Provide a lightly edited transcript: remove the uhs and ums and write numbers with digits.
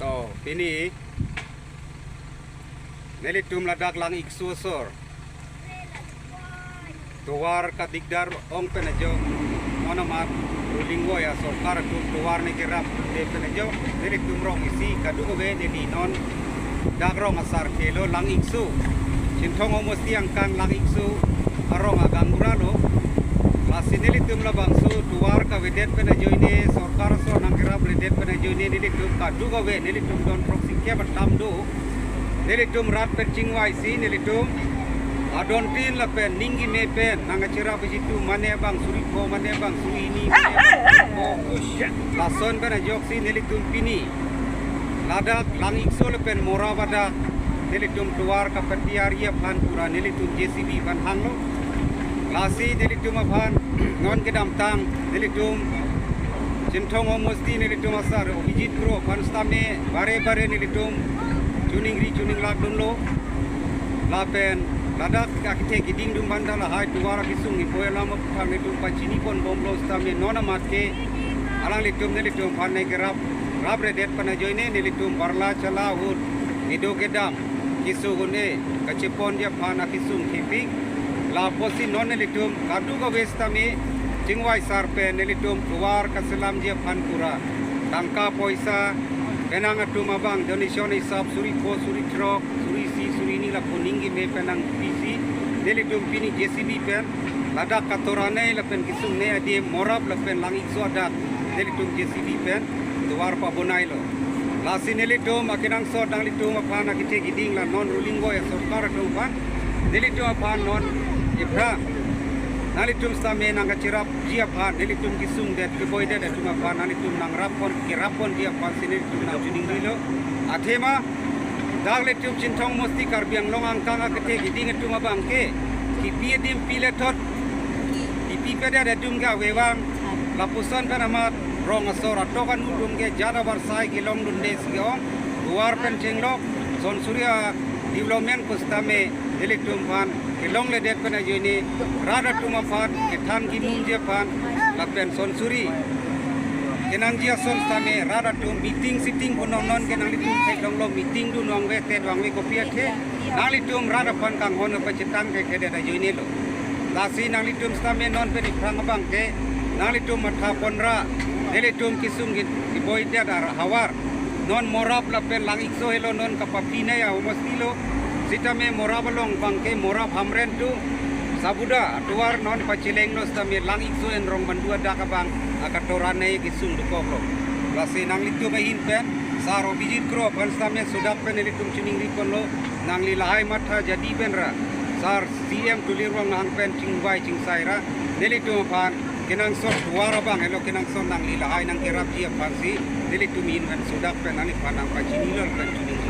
To, pini nelitum ladak lang iksusor. Tuwar kadigdar ong penajo monomat rulinggo ya sorkar tuwar ne kirap de penajo nelitum rong isi kadugo be neli non dagrong asar kelo lang iksu. Cintong omosti angkan lang iksu arong aganguralo. Lasi nelitum labangsu tuwar ka vedet penajo ini sorkar so nang kirap vedet penajo ini nelitum kadugo be nelitum don proxy ke batam do nelitum rat percing waisi nelitum adon tin la pen ninggi me pen nanga cira begitu mane bang suri ko mane bang suri ini lason ben joksi nelitum pini lada lang ikso le pen mora bada nelitum tuar ka petiaria pan pura nelitum JCB ban hanglo lasi nelitum ban non kedam tang nelitum cintong omosti nelitum asar obijit pro pan stame bare nelitum tuning lag dunlo lapen ladak kakite giding dum bandala hai tuwara kisung ni poela mo thang nitum pachini pon bomlo stame nona matke alang litum ne litum phanne gerap rabre det pana joine ne litum barla chala hut nido kedam kisu gune kachepon dia phana kisung khipik la posi non ne litum kadu go vestame jingwai sarpe ne litum tuwar kaselam dia phanpura tangka poisa penang atuma bang donation isap suri ko suri trok suri si suri ni la kuninggi me penang PC nelitum pini JCB pen lada katorane la pen kisung ne adi morab la pen langik so adat nelitum JCB pen tuwar pa bonailo lasi nelitum akinang so dang litum apana kite giding la non ruling go ya sorkar tupan nelitum apan non ibra nalitum stame nang cirap dia pan nelitum kisung det keboy det tuma pan nalitum nang rapon kirapon dia pan nelitum nang juning dilo athema dag letum cintong mosti karbiang long angkang akete giding tuma bangke kipi dim piletot kipi peda dadum ga wewang lapusan kanamat rong asora tokan udum ge jada barsai gilong dunde siong luar pencenglok son surya development pustame nelitum pan kilong ledet pena joni rada tuma pan ketan gimum dia pan lapen son suri kenang dia son stame rada tum meeting sitting punon non kenang litum kedong lo meeting du nong we te wang we kopiat he nang litum rada pan kang hon pa citang ke kede da joni lo lasi nang litum stame non pe di prang bang ke nang litum matha ponra nelitum kisung gi boy dia dar hawar non morap lapen lang ikso helo non kapapina ya homostilo sitame morabalong bangke morab hamren tu sabuda tuar non pacileng no stame lang ikso en rong bandua daka bang akatorane kisung dukokro lasi nang litu mahin pen saro bijit kro pan stame sudak pen litum chining ripon lo nang lilahai matha jadi penra sar CM tulirwang nang pen cingbai cingsaira nelitum pan kenang sor tuara bang elo kenang sor nang lilahai nang kirap dia pan si nelitum in pen sudak pen ani panang pacini lo pen chining